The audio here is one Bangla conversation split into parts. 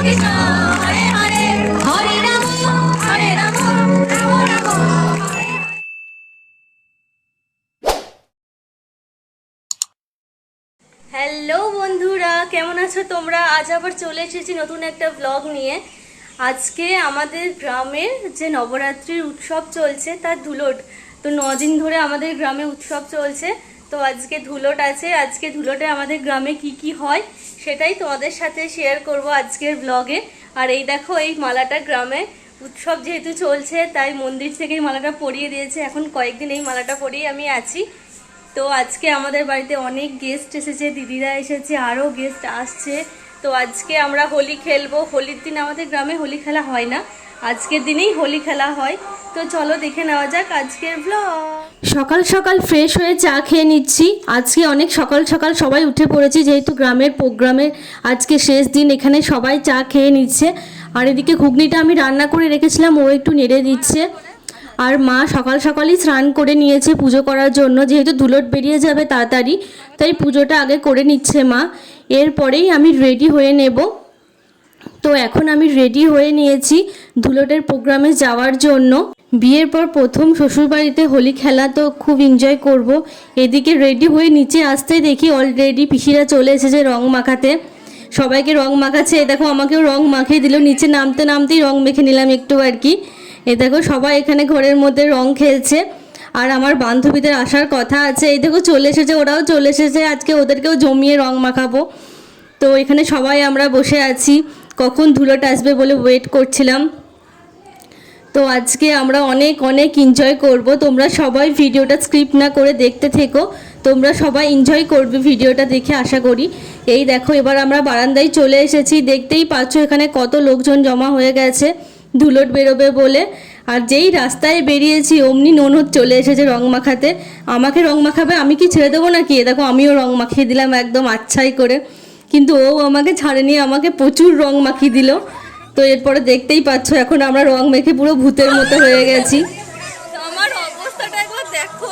কৃষ্ণ হরে হরে হরে রাম রাম রাম হ্যালো বন্ধুরা, কেমন আছো তোমরা? আজ আবার চলে এসেছি নতুন একটা ব্লগ নিয়ে। আজকে আমাদের গ্রামের যে নবরাত্রির উৎসব চলছে তার ধুলোট, তো 9 দিন ধরে আমাদের গ্রামে উৎসব চলছে। তো আজকে ধুলোট আছে। আজকে ধুলোটে আমাদের গ্রামে কি কি হয় সেটাই তোমাদের সাথে শেয়ার করব আজকের ব্লগে। আর এই দেখো, এই মালাটা গ্রামে উৎসব যেহেতু চলছে তাই মন্দির থেকে মালাটা পরিয়ে দিয়েছে। এখন কয়েকদিন এই মালাটা পরিয়ে আমি আছি। তো আজকে আমাদের বাড়িতে অনেক গেস্ট এসেছে, দিদিরা এসেছে, আরও গেস্ট আসছে। তো আজকে আমরা হোলি খেলবো। হোলির দিন আমাদের গ্রামে হোলি খেলা হয় না, আজকের দিনেই হোলি খেলা হয়। তো চলো দেখে নেওয়া যাক আজকের ব্লগ। সকাল সকাল ফ্রেশ হয়ে চা খেয়ে নিচ্ছি। আজকে অনেক সকাল সকাল সবাই উঠে পড়েছি, যেহেতু গ্রামের প্রোগ্রামের আজকে শেষ দিন, এখানে সবাই চা খেয়ে নিচ্ছে। আর এদিকে ঘুগনিটা আমি রান্না করে রেখেছিলাম, ও একটু নেড়ে দিচ্ছে। আর মা সকাল সকালই স্নান করে নিয়েছে পুজো করার জন্য, যেহেতু ধুলোট বেরিয়ে যাবে তাড়াতাড়ি, তাই পুজোটা আগে করে নিচ্ছে মা। এরপরেই আমি রেডি হয়ে নেব। তো এখন আমি রেডি হয়ে নিয়েছি ধুলোটের প্রোগ্রামে যাওয়ার জন্য। বিয়ের পর প্রথম শ্বশুরবাড়িতে হোলি খেলা, তো খুব এনজয় করব। এদিকে রেডি হয়ে নিচে আসতেই দেখি অলরেডি পিসিরা চলে এসেছে রং মাখাতে। সবাইকে রং মাখাচ্ছে। এই দেখো, আমাকেও রং মাখিয়ে দিল। নিচে নামতে নামতেই রং মেখে নিলাম একটু আর কি। এই দেখো, সবাই এখানে ঘরের মধ্যে রং খেলছে। আর আমার বান্ধবীদের আসার কথা আছে, এই দেখো চলে এসেছে, ওরাও চলে এসেছে। আজকে ওদেরকেও জমিয়ে রং মাখাবো। তো এখানে সবাই আমরা বসে আছি, কখন ধুলোট আসবে বলে ওয়েট করছিলাম। তো আজকে আমরা অনেক অনেক এনজয় করব। তোমরা সবাই ভিডিওটা স্কিপ না করে দেখতে থেকো। তোমরা সবাই এনজয় করবে ভিডিওটা দেখে আশা করি। এই দেখো, এবার আমরা বারান্দায় চলে এসেছি। দেখতেই পাচ্ছ এখানে কত লোকজন জমা হয়ে গেছে ধুলোট বেরোবে বলে। আর যেই রাস্তায় বেরিয়েছি অমনি ননদ চলে এসেছে রং মাখাতে। আমাকে রং মাখাবে, আমি কি ছেড়ে দেবো নাকি? দেখো, আমিও রং মাখিয়ে দিলাম একদম আচ্ছাই করে। কিন্তু ও আমাকে ছাড়েনি, আমাকে প্রচুর রং মাখিয়ে দিল। তো এরপরে দেখতেই পাচ্ছ এখন আমরা রং মেখে পুরো ভূতের মতো হয়ে গেছি। আমার অবস্থাটা একবার দেখো,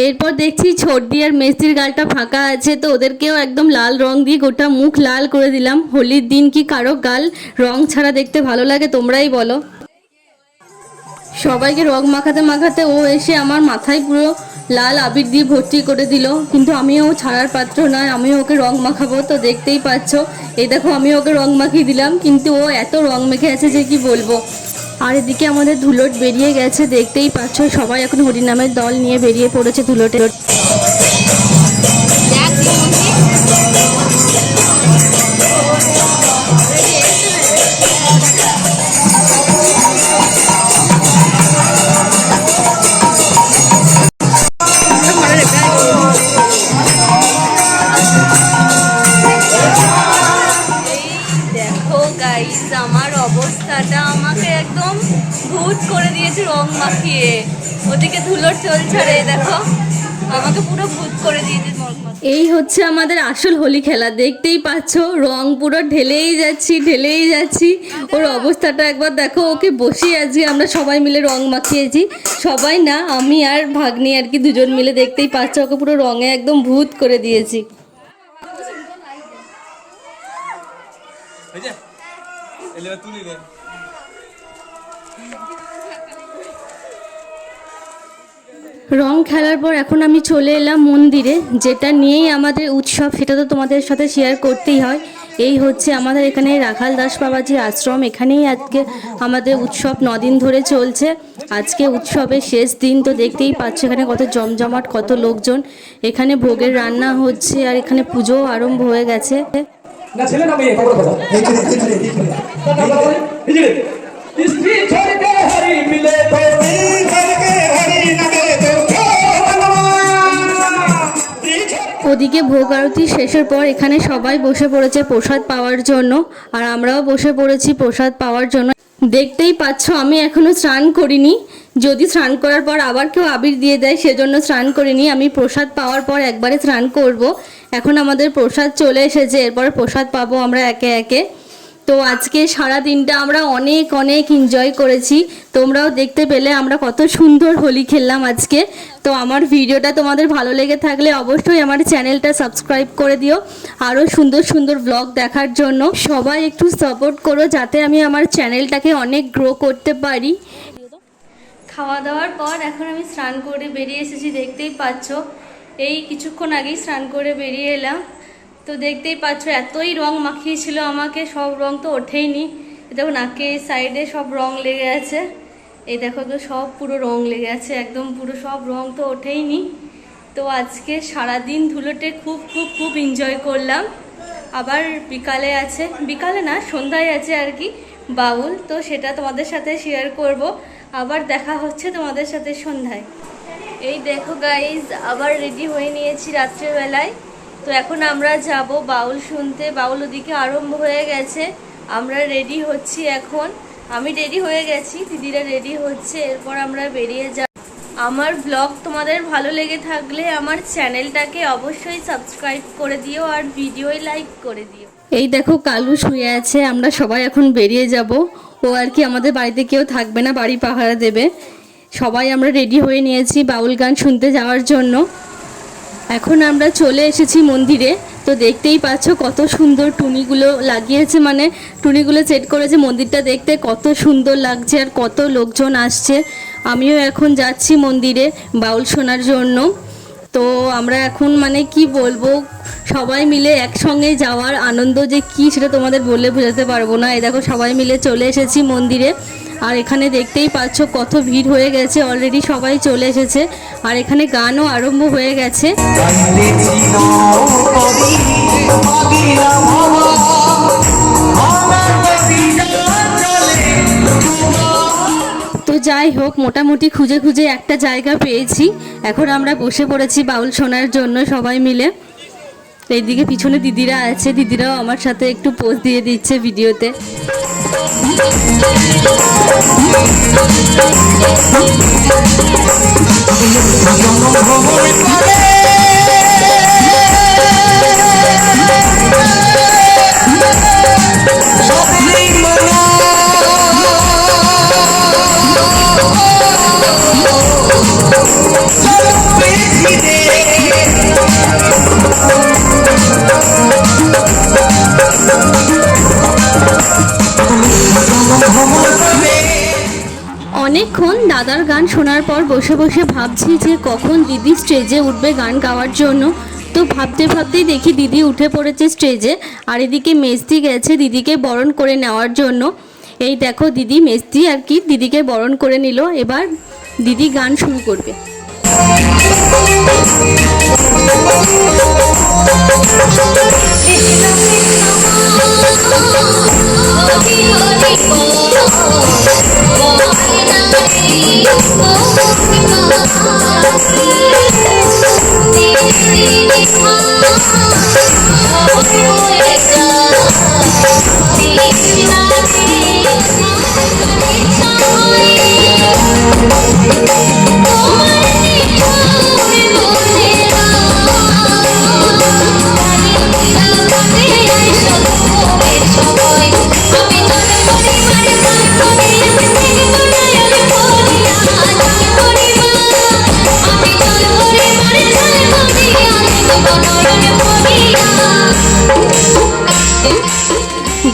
এরপর দেখছি ছোটদি আর মেসির গালটা ফাঁকা আছে, তো ওদেরকেও একদম লাল রং দিয়ে গোটা মুখ লাল করে দিলাম। হোলির দিন কি কারো গাল রং ছাড়া দেখতে ভালো লাগে? তোমরাই বলো। সবাইকে রং মাখাতে মাখাতে ও এসে আমার মাথায় পুরো লাল আবির দিয়ে ভর্তি করে দিল। কিন্তু আমিও ছাড়ার পাত্র নয়, আমিও ওকে রং মাখাবো। তো দেখতেই পাচ্ছ, এই দেখো আমি ওকে রং মাখিয়ে দিলাম, কিন্তু ও এত রং মেখে আছে যে কি বলবো। আর এদিকে আমাদের ধুলোট বেরিয়ে গেছে, দেখতেই পাচ্ছ সবাই এখন হরিনামের দল নিয়ে বেরিয়ে পড়েছে ধুলোটে। আমার অবস্থাটা, আমাকে একদম ভূত করে দিয়েছে রং মাখিয়ে। ওদিকে ধুলোর চলছে, রে দেখো আমাকে পুরো ভূত করে দিয়েছে। এই হচ্ছে আমাদের আসল হোলি খেলা। দেখতেই পাচ্ছ রং পুরো ঢেলেই যাচ্ছি। ওর অবস্থাটা একবার দেখো। ওকে বসিয়ে আজকে আমরা সবাই মিলে রং মাখিয়েছি। সবাই না, আমি আর ভাগ্নি আর কি, দুজন মিলে। দেখতেই পাচ্ছ ওকে পুরো রঙে একদম ভূত করে দিয়েছি। রং খেলার পর এখন আমি চলে এলাম মন্দিরে, যেটা নিয়েই আমাদের উৎসব, সেটা তো তোমাদের সাথে শেয়ার করতেই হয়। এই হচ্ছে আমাদের এখানে রাখাল দাস বাবাজির আশ্রম। এখানেই আজকে আমাদের উৎসব 9 দিন ধরে চলছে। আজকে উৎসবের শেষ দিন। তো দেখতেই পাচ্ছ এখানে কত জমজমাট, কত লোকজন। এখানে ভোগের রান্না হচ্ছে আর এখানে পুজো আরম্ভ হয়ে গেছে। না ছেলে না মেয়ে, খবর কথা স্ত্রী ছেড়ে হরি মিলে তো হরি না মিলে তো। ওদিকে ভোগ আরতি শেষের পর এখানে সবাই বসে পড়েছে প্রসাদ পাওয়ার জন্য, আর আমরাও বসে পড়েছি প্রসাদ পাওয়ার জন্য। দেখতেই পাচ্ছ আমি এখনো স্নান করিনি। যদি স্নান করার পর আবার কেউ আবির দিয়ে দেয় সেজন্য স্নান করিনি। আমি প্রসাদ পাওয়ার পর একবারে স্নান করব। এখন আমাদের প্রসাদ চলে এসেছে, এরপর প্রসাদ পাবো আমরা একে একে। তো আজকে সারা দিনটা আমরা অনেক অনেক এনজয় করেছি, তোমরাও দেখতে পেলে আমরা কত সুন্দর হোলি খেললাম আজকে। তো আমার ভিডিওটা তোমাদের ভালো লেগে থাকলে অবশ্যই আমার চ্যানেলটা সাবস্ক্রাইব করে দিও আরও সুন্দর সুন্দর ব্লগ দেখার জন্য। সবাই একটু সাপোর্ট করো যাতে আমি আমার চ্যানেলটাকে অনেক গ্রো করতে পারি। খাওয়া দাওয়ার পর এখন আমি স্নান করে বেরিয়ে এসেছি, দেখতেই পাচ্ছ। এই কিছুক্ষণ আগেই স্নান করে বেরিয়ে এলাম। তো দেখতেই পাচ্ছ এতই রং মাখিয়েছিল আমাকে, সব রং তো ওঠেইনি। দেখো নাকে সাইডে সব রং লেগে আছে, এই দেখো তো সব পুরো রং লেগে আছে, একদম পুরো সব রং তো ওঠেইনি। তো আজকে সারাদিন ধুলোটে খুব খুব খুব এনজয় করলাম। আবার বিকালে আছে, বিকালে না সন্ধ্যায় আছে আর কি বাউল, তো সেটা তোমাদের সাথে শেয়ার করব। আবার দেখা হচ্ছে তোমাদের সাথে সন্ধ্যায়। এই দেখো গাইজ, আবার রেডি হয়ে নিয়েছি রাত্রেবেলায়। তো এখন আমরা যাব বাউল শুনতে, বাউল ওদিকে আরম্ভ হয়ে গেছে, আমরা রেডি হচ্ছি এখন। আমি রেডি হয়ে গেছি, দিদিরা রেডি হচ্ছে, এরপর আমরা বেরিয়ে যাব। আমার ব্লগ তোমাদের ভালো লেগে থাকলে আমার চ্যানেলটাকে অবশ্যই সাবস্ক্রাইব করে দিও আর ভিডিওয় লাইক করে দিও। এই দেখো কালু শুয়ে আছে, আমরা সবাই এখন বেরিয়ে যাব। ও আর কি আমাদের বাড়িতে কেউ থাকবে না, বাড়ি পাহারা দেবে। সবাই আমরা রেডি হয়ে নিয়েছি বাউল গান শুনতে যাওয়ার জন্য। এখন আমরা চলে এসেছি মন্দিরে। তো দেখতেই পাচ্ছ কত সুন্দর টুনিগুলো লাগিয়েছে, মানে টুনিগুলো সেট করেছে। মন্দিরটা দেখতে কত সুন্দর লাগছে আর কত লোকজন আসছে। আমিও এখন যাচ্ছি মন্দিরে বাউল শোনার জন্য। তো আমরা এখন মানে কি বলবো, সবাই মিলে একসঙ্গে যাওয়ার আনন্দ যে কি সেটা তোমাদের বলে বোঝাতে পারবো না। এই দেখো সবাই মিলে চলে এসেছি মন্দিরে, আর এখানে দেখতেই পাচ্ছ কত ভিড় হয়ে গেছে, অলরেডি সবাই চলে এসেছে। আর এখানে গানও আরম্ভ হয়ে গেছে। তো যাই হোক, মোটামুটি খুঁজে খুঁজে একটা জায়গা পেয়েছি। এখন আমরা বসে পড়েছি বাউল শোনার জন্য সবাই মিলে। এইদিকে পিছনে দিদিরা আছে, দিদিরাও আমার সাথে একটু পোজ দিয়ে দিচ্ছে ভিডিওতে। অনেকক্ষণ দাদার গান শোনার পর বসে বসে ভাবছি যে কখন দিদি স্টেজে উঠবে গান গাওয়ার জন্য। তো ভাবতে ভাবতেই দেখি দিদি উঠে পড়েছে স্টেজে, আর এদিকে মেজদি গেছে দিদিকে বরণ করে নেওয়ার জন্য। এই দেখো দিদি মেজদি আর কি দিদিকে বরণ করে নিল। এবার দিদি গান শুরু করবে।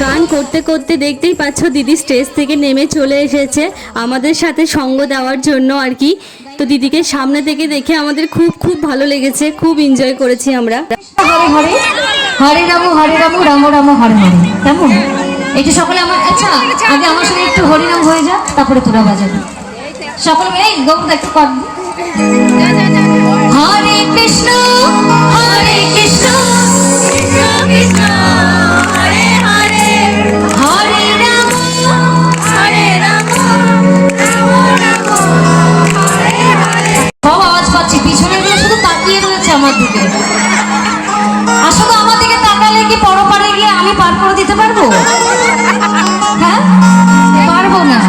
গান করতে করতে দেখতেই পাচ্ছ দিদি স্টেজ থেকে নেমে চলে এসেছে আমাদের সাথে সঙ্গ দেওয়ার জন্য আর কি। তো দিদিকে সামনে থেকে দেখে আমাদের খুব খুব ভালো লেগেছে, খুব এনজয় করেছি আমরা। হরে হরে হরে রাম রাম রাম হরে হরে, কেমন এটা সকলে আমার। আচ্ছা আগে আমার সঙ্গে একটু হরিনাম হয়ে যা, তারপরে তোরা বাজাবি সকলে। এই গৌর একটু কর। হরে কৃষ্ণ হরে কৃষ্ণ কৃষ্ণ কৃষ্ণ হরে হরে, হরে রাম রাম রাম হরে হরে। সব আওয়াজ পাচ্ছি, পিছনে গিয়ে শুধু তাকিয়ে রয়েছে আমার দিকে। আসলে আমার দিকে তাকালে কি পরপারে গিয়ে আমি পার করে দিতে পারবো? হ্যাঁ পারবো না।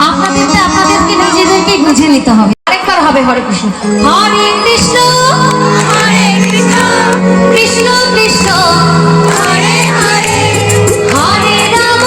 আপনাদেরকে নিজেদেরকে বুঝে নিতে হবে। আরেকবার হবে হরে কৃষ্ণ হরে কৃষ্ণ হরে কৃষ্ণ কৃষ্ণ কৃষ্ণ হরে হরে, হরে রাম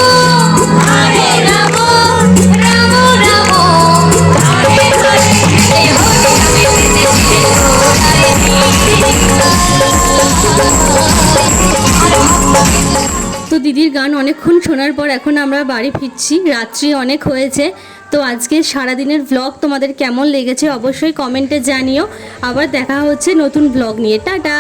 তো দিদির গান অনেকক্ষণ শোনার পর এখন আমরা বাড়ি ফিরছি, রাত্রি অনেক হয়েছে। তো আজকে সারাদিনের ব্লগ তোমাদের কেমন লেগেছে অবশ্যই কমেন্টে জানিও। আবার দেখা হচ্ছে নতুন ব্লগ নিয়ে। টাটা।